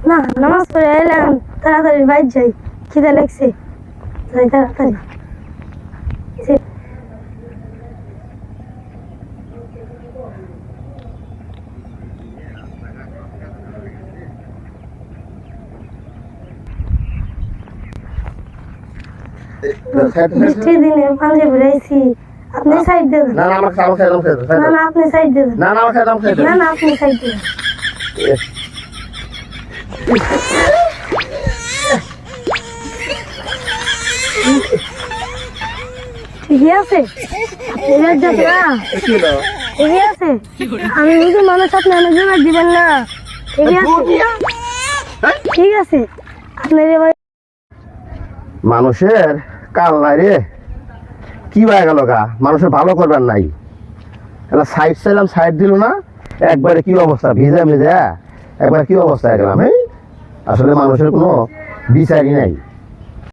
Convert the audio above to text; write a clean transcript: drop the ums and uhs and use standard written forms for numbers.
না নামাজ পড়ে এলাম, তাড়াতাড়ি বাইর যাই, খিদে লাগছে, যাই তাড়াতাড়ি। বৃষ্টির দিনে পাঞ্জাবি পরেছি, আপনি সাইড দেন। না না আমাকে খাওয়া খেলাম খেতে। না না আপনি সাইড দেন। না না আমাকে খেলাম খেতে। না না আপনি সাইড দেন। ঠিকই আছে, এবার যাবে না, ঠিকই আছে। আমি বুঝি মানুষ আপনি অনেক জোগাড় দিবেন না, ঠিকই আছে, ঠিক আছে। আপনার এবার মানুষের কাল নাই রে, কি হয়ে গেল গা, মানুষের ভালো করবার নাই। এটা সাইড চাইলাম, সাইড দিল না, একবারে কি অবস্থা, ভিজা ভিজা একবার কি অবস্থা গেলাম। আসলে মানুষের কোনো বিচারই নাই।